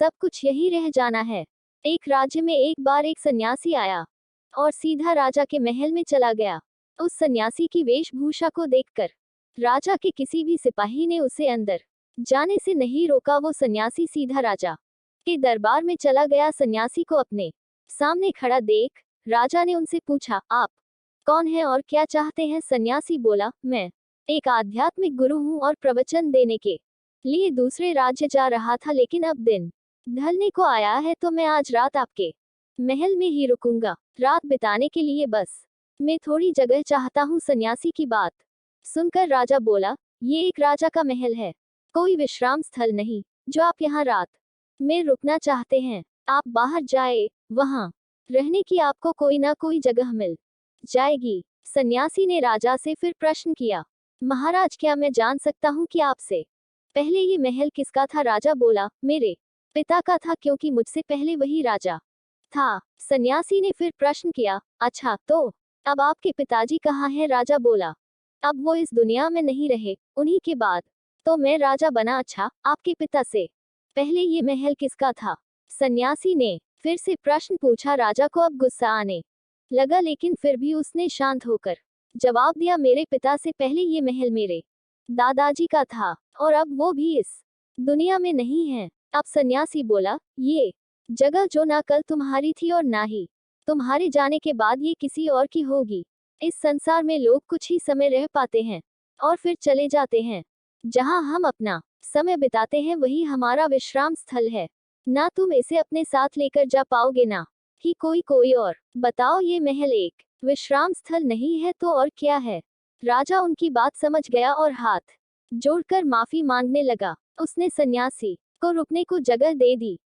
सब कुछ यही रह जाना है। एक राज्य में एक बार एक सन्यासी आया और सीधा राजा के महल में चला गया। उस सन्यासी की वेशभूषा को देखकर राजा के किसी भी सिपाही ने उसे अंदर जाने से नहीं रोका। वो सन्यासी सीधा राजा के दरबार में चला गया। सन्यासी को अपने सामने खड़ा देख राजा ने उनसे पूछा, आप कौन हैं और क्या चाहते हैं? सन्यासी बोला, मैं एक आध्यात्मिक गुरु हूँ और प्रवचन देने के लिए दूसरे राज्य जा रहा था, लेकिन अब दिन ढलने को आया है तो मैं आज रात आपके महल में ही रुकूंगा। रात बिताने के लिए बस मैं थोड़ी जगह चाहता हूँ। सन्यासी की बात सुनकर राजा बोला, ये एक राजा का महल है, कोई विश्राम स्थल नहीं जो आप यहाँ रात में रुकना चाहते हैं। आप बाहर जाए, वहाँ रहने की आपको कोई ना कोई जगह मिल जाएगी। सन्यासी ने राजा से फिर प्रश्न किया, महाराज क्या मैं जान सकता हूँ कि आपसे पहले ये महल किसका था? राजा बोला, मेरे पिता का था, क्योंकि मुझसे पहले वही राजा था। सन्यासी ने फिर प्रश्न किया, अच्छा तो अब आपके पिताजी कहाँ हैं? राजा बोला, अब वो इस दुनिया में नहीं रहे, उन्हीं के बाद तो मैं राजा बना। अच्छा, आपके पिता से पहले ये महल किसका था? सन्यासी ने फिर से प्रश्न पूछा। राजा को अब गुस्सा आने लगा, लेकिन फिर भी उसने शांत होकर जवाब दिया, मेरे पिता से पहले ये महल मेरे दादाजी का था और अब वो भी इस दुनिया में नहीं है। अब सन्यासी बोला, ये जगह जो ना कल तुम्हारी थी और ना ही तुम्हारे जाने के बाद ये किसी और की होगी। इस संसार में लोग कुछ ही समय रह पाते हैं और फिर चले जाते हैं। जहां हम अपना समय बिताते हैं वही हमारा विश्राम स्थल है। ना तुम इसे अपने साथ लेकर जा पाओगे ना ही कोई और। बताओ, ये महल एक विश्राम स्थल नहीं है तो और क्या है? राजा उनकी बात समझ गया और हाथ जोड़कर माफी मांगने लगा। उसने सन्यासी को रुकने को जगह दे दी।